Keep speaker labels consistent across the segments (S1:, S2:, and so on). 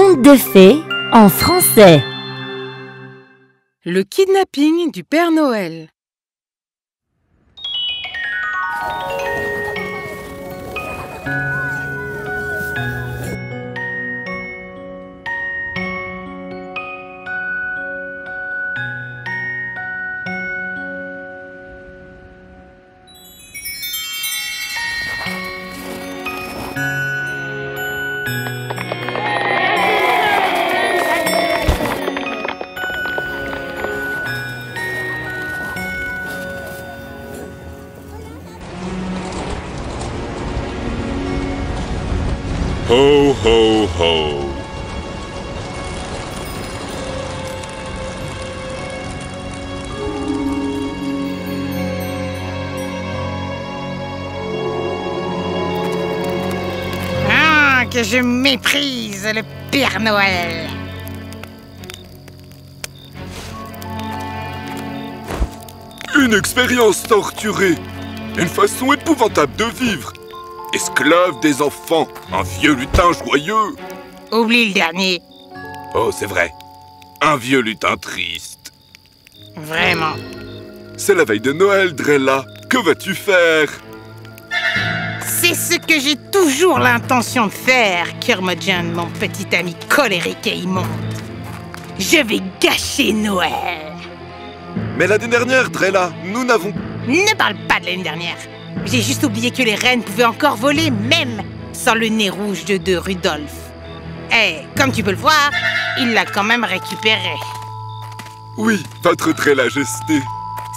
S1: Conte de fées en français.
S2: Le kidnapping du Père Noël.
S3: Ho, ho, ho.
S4: Ah, que je méprise le Père Noël!
S3: Une expérience torturée. Une façon épouvantable de vivre. Esclave des enfants, un vieux lutin joyeux.
S4: Oublie le dernier.
S3: Oh, c'est vrai. Un vieux lutin triste.
S4: Vraiment.
S3: C'est la veille de Noël, Drella. Que vas-tu faire?
S4: C'est ce que j'ai toujours l'intention de faire, Curmudgeon, mon petit ami colérique et immonde. Je vais gâcher Noël.
S3: Mais l'année dernière, Drella, nous n'avons...
S4: Ne parle pas de l'année dernière. J'ai juste oublié que les reines pouvaient encore voler, même sans le nez rouge de Rudolph. Et comme tu peux le voir, il l'a quand même récupéré.
S3: Oui, votre Drella Majesté.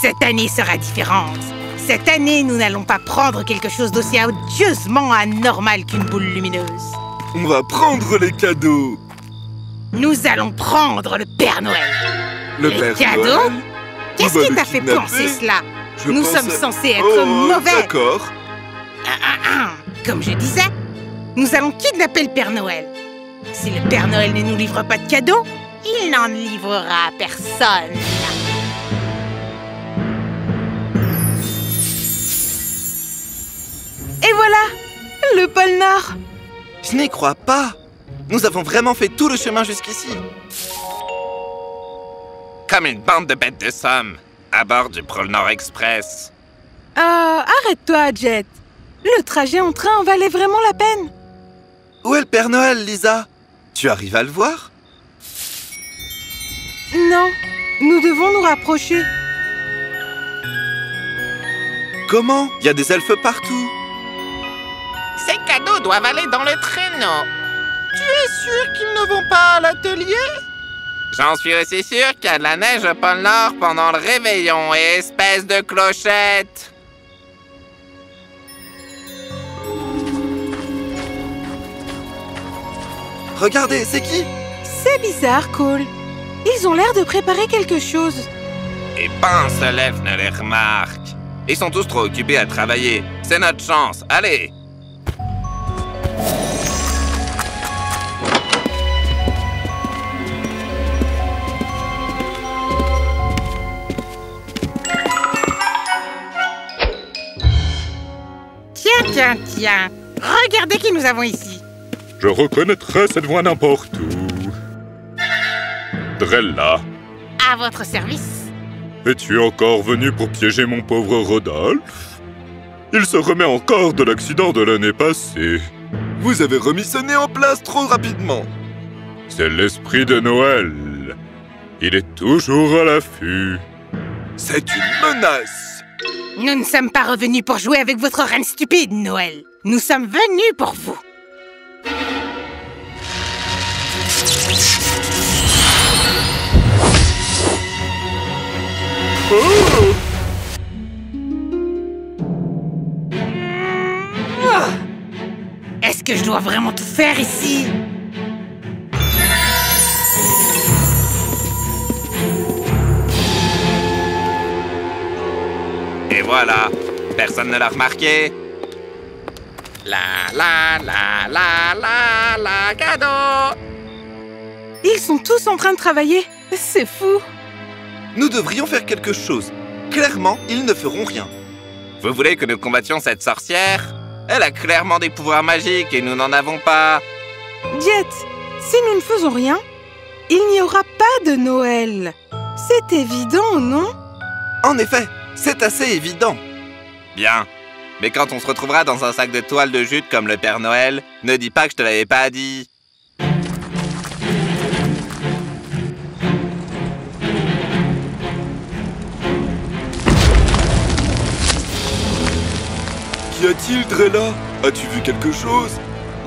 S4: Cette année sera différente. Cette année, nous n'allons pas prendre quelque chose d'aussi odieusement anormal qu'une boule lumineuse.
S3: On va prendre les cadeaux.
S4: Nous allons prendre le Père Noël.
S3: Le
S4: Les
S3: Père
S4: cadeaux?
S3: Noël?
S4: Qu'est-ce qui t'a fait penser cela? Nous sommes censés être mauvais.
S3: D'accord.
S4: Comme je disais, nous allons kidnapper le Père Noël. Si le Père Noël ne nous livre pas de cadeaux, il n'en livrera à personne.
S2: Et voilà, le pôle Nord.
S5: Je n'y crois pas. Nous avons vraiment fait tout le chemin jusqu'ici.
S6: Comme une bande de bêtes de somme, à bord du Pôle Nord Express.
S2: Arrête-toi, Jet. Le trajet en train en valait vraiment la peine.
S5: Où est le Père Noël, Lisa? Tu arrives à le voir?
S2: Non, nous devons nous rapprocher.
S5: Comment? Il y a des elfes partout.
S6: Ces cadeaux doivent aller dans le traîneau.
S5: Tu es sûr qu'ils ne vont pas à l'atelier?
S6: J'en suis aussi sûr qu'il y a de la neige au pôle Nord pendant le réveillon et espèce de clochette.
S5: Regardez, c'est qui?
S2: C'est bizarre, Cole. Ils ont l'air de préparer quelque chose.
S6: Et ben, ce l'elfe ne les remarque. Ils sont tous trop occupés à travailler. C'est notre chance. Allez!
S4: Tiens. Regardez qui nous avons ici.
S3: Je reconnaîtrais cette voix n'importe où. Drella,
S4: À votre service.
S3: es-tu encore venu pour piéger mon pauvre Rodolphe? Il se remet encore de l'accident de l'année passée. Vous avez remis ce nez en place trop rapidement. C'est l'esprit de Noël. Il est toujours à l'affût. C'est une menace.
S4: Nous ne sommes pas revenus pour jouer avec votre reine stupide, Noël. Nous sommes venus pour vous.
S3: Oh!
S4: Est-ce que je dois vraiment tout faire ici?
S6: Et voilà, personne ne l'a remarqué. La, cadeau!
S2: Ils sont tous en train de travailler. C'est fou.
S5: Nous devrions faire quelque chose. Clairement, ils ne feront rien.
S6: Vous voulez que nous combattions cette sorcière? Elle a clairement des pouvoirs magiques et nous n'en avons pas.
S2: Jet, Si nous ne faisons rien, il n'y aura pas de Noël. C'est évident, non?
S5: En effet, c'est assez évident.
S6: Bien. Mais quand on se retrouvera dans un sac de toile de jute comme le Père Noël, ne dis pas que je te l'avais pas dit.
S3: Qu'y a-t-il, Drella? As-tu vu quelque chose?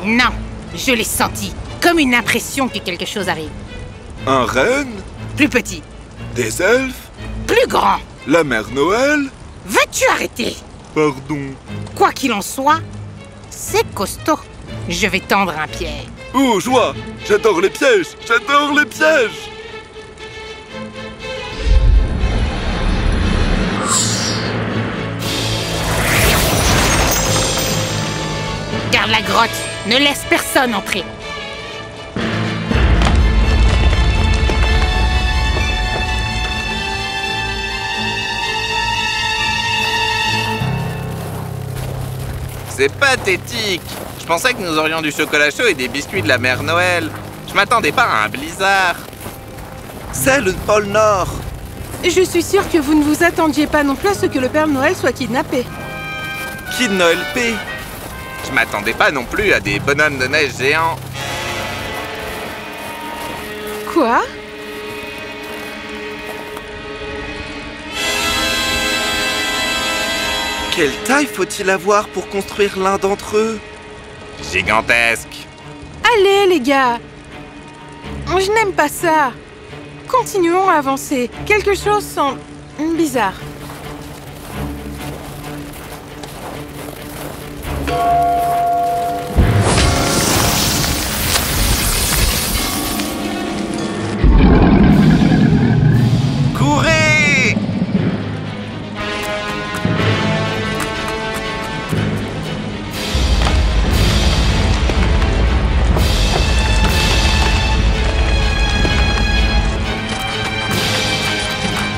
S4: Non, je l'ai senti. Comme une impression que quelque chose arrive.
S3: Un renne?
S4: Plus petit.
S3: Des elfes?
S4: Plus grand.
S3: La mère Noël?
S4: Veux-tu arrêter?
S3: Pardon.
S4: Quoi qu'il en soit, c'est costaud. Je vais tendre un piège.
S3: Oh, joie! J'adore les pièges! J'adore les pièges!
S4: Garde la grotte. Ne laisse personne entrer.
S6: C'est pathétique. Je pensais que nous aurions du chocolat chaud et des biscuits de la mère Noël. Je m'attendais pas à un blizzard.
S5: C'est le pôle Nord.
S2: Je suis sûre que vous ne vous attendiez pas non plus à ce que le Père Noël soit kidnappé.
S5: Kid Noël P.
S6: Je m'attendais pas non plus à des bonhommes de neige géants.
S2: Quoi?
S5: Quelle taille faut-il avoir pour construire l'un d'entre eux?
S6: Gigantesque.
S2: Allez, les gars! Je n'aime pas ça. Continuons à avancer. Quelque chose semble bizarre.
S6: Courez!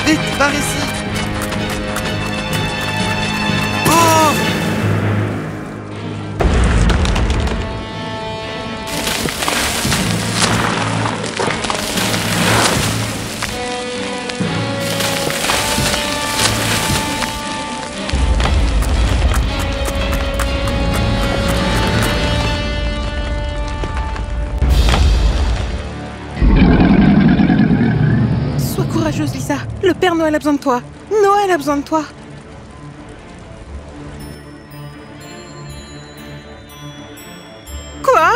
S5: Vite, par ici. Oh!
S2: Sois courageuse, Lisa. Le Père Noël a besoin de toi. Noël a besoin de toi. Quoi?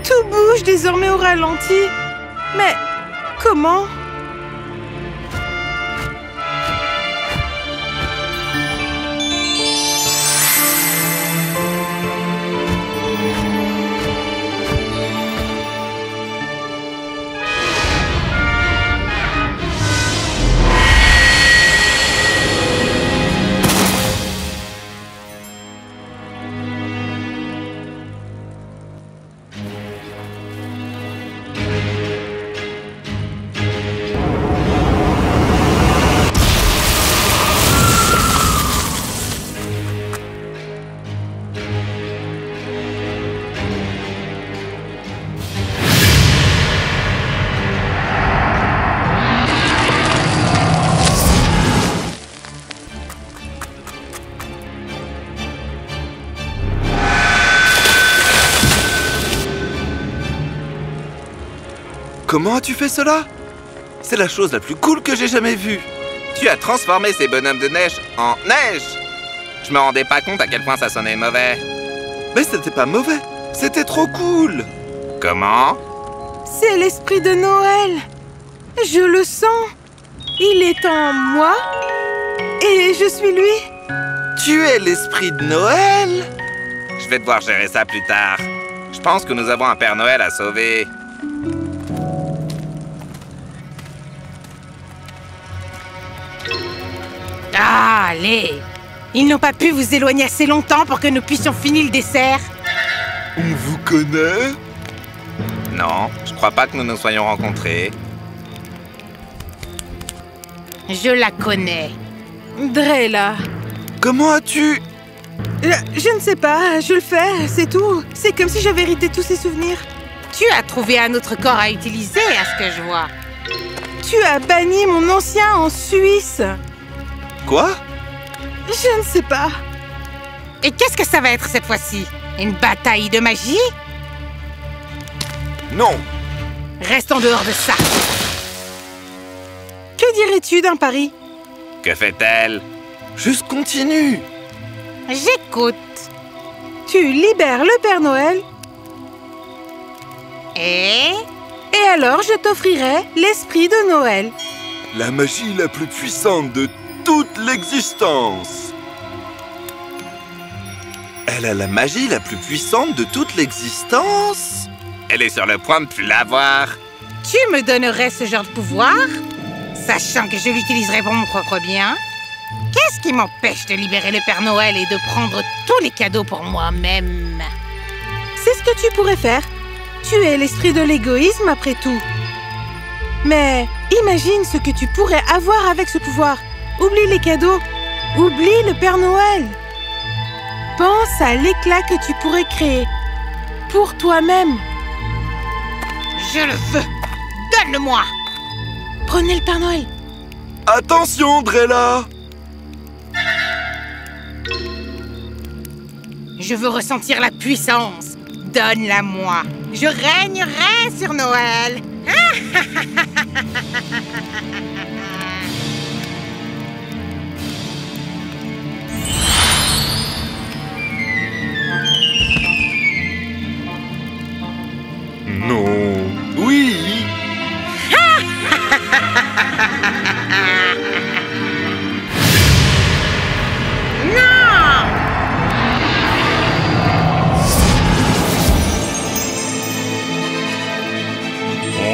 S2: Tout bouge désormais au ralenti. Mais comment?
S5: Comment as-tu fait cela? C'est la chose la plus cool que j'ai jamais vue.
S6: Tu as transformé ces bonhommes de neige en neige. Je me rendais pas compte à quel point ça sonnait mauvais.
S5: Mais c'était pas mauvais. C'était trop cool.
S6: Comment?
S2: C'est l'esprit de Noël. Je le sens. Il est en moi. Et je suis lui.
S5: Tu es l'esprit de Noël?
S6: Je vais devoir gérer ça plus tard. Je pense que nous avons un Père Noël à sauver.
S4: Ah, allez! Ils n'ont pas pu vous éloigner assez longtemps pour que nous puissions finir le dessert.
S3: On vous connaît?
S6: Non, je crois pas que nous nous soyons rencontrés.
S4: Je la connais.
S2: Drella.
S5: Comment as-tu...
S2: Je ne sais pas, je le fais, c'est tout. C'est comme si j'avais hérité tous ces souvenirs.
S4: Tu as trouvé un autre corps à utiliser, à ce que je vois.
S2: Tu as banni mon ancien en Suisse.
S5: Quoi?
S2: Je ne sais pas.
S4: Et qu'est-ce que ça va être cette fois-ci? Une bataille de magie?
S5: Non.
S4: Reste en dehors de ça.
S2: Que dirais-tu d'un pari?
S6: Que fait-elle?
S5: Juste continue.
S4: J'écoute.
S2: Tu libères le Père Noël
S4: Et
S2: alors je t'offrirai l'esprit de Noël.
S3: La magie la plus puissante de toute l'existence.
S5: Elle a la magie la plus puissante de toute l'existence.
S6: Elle est sur le point de plus l'avoir.
S4: tu me donnerais ce genre de pouvoir, sachant que je l'utiliserai pour mon propre bien? Qu'est-ce qui m'empêche de libérer le Père Noël et de prendre tous les cadeaux pour moi-même?
S2: C'est ce que tu pourrais faire. Tu es l'esprit de l'égoïsme après tout. Mais imagine ce que tu pourrais avoir avec ce pouvoir. Oublie les cadeaux. Oublie le Père Noël. Pense à l'éclat que tu pourrais créer. Pour toi-même.
S4: Je le veux. Donne-le-moi.
S2: Prenez le Père Noël.
S3: Attention, Drella!
S4: Je veux ressentir la puissance. Donne-la-moi. Je régnerai sur Noël.
S3: Non. Oui.
S4: Non!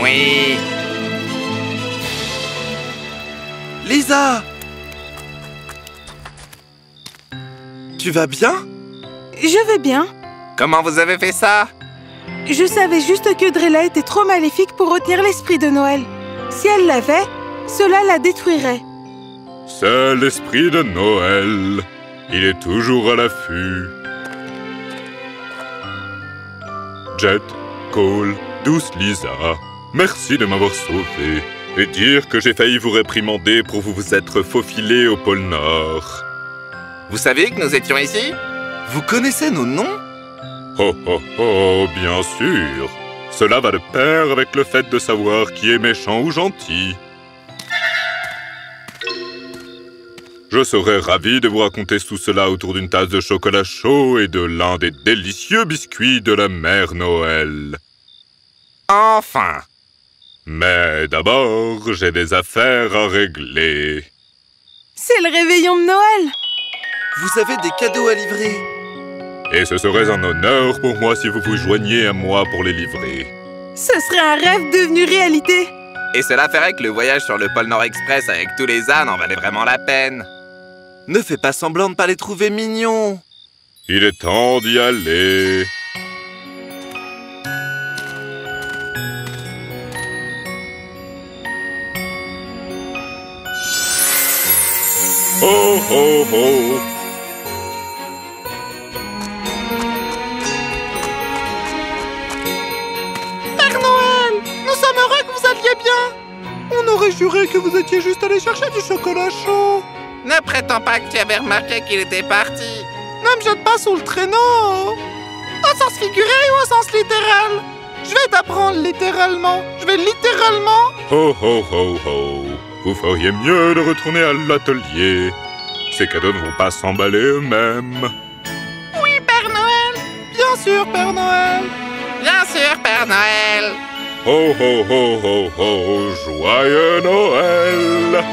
S6: Oui.
S5: Lisa! Tu vas bien?
S2: Je vais bien.
S6: Comment vous avez fait ça?
S2: Je savais juste que Drella était trop maléfique pour retenir l'esprit de Noël. Si elle l'avait, cela la détruirait.
S3: C'est l'esprit de Noël. Il est toujours à l'affût. Jet, Cole, douce Lisa, merci de m'avoir sauvé. Et dire que j'ai failli vous réprimander pour vous être faufilé au pôle Nord.
S6: Vous saviez que nous étions ici?
S5: Vous connaissez nos noms?
S3: Oh oh oh, bien sûr. Cela va de pair avec le fait de savoir qui est méchant ou gentil. Je serais ravi de vous raconter tout cela autour d'une tasse de chocolat chaud et de l'un des délicieux biscuits de la mère Noël.
S6: Enfin!
S3: Mais d'abord, j'ai des affaires à régler.
S2: C'est le réveillon de Noël.
S5: Vous avez des cadeaux à livrer.
S3: Et ce serait un honneur pour moi si vous vous joigniez à moi pour les livrer.
S2: Ce serait un rêve devenu réalité.
S6: Et cela ferait que le voyage sur le pôle Nord Express avec tous les ânes en valait vraiment la peine.
S5: Ne fais pas semblant de pas les trouver mignons.
S3: Il est temps d'y aller. Oh oh oh!
S2: Père Noël, nous sommes heureux que vous alliez bien. On aurait juré que vous étiez juste allé chercher du chocolat chaud.
S6: Ne prétends pas que tu avais remarqué qu'il était parti.
S2: Ne me jette pas sous le traîneau. Au sens figuré ou au sens littéral? Je vais t'apprendre littéralement. Je vais littéralement...
S3: Ho ho ho ho! Vous feriez mieux de retourner à l'atelier. Ces cadeaux ne vont pas s'emballer eux-mêmes.
S2: Oui, Père Noël. Bien sûr, Père Noël.
S6: Bien sûr, Père Noël.
S3: Ho ho ho ho ho! Joyeux Noël!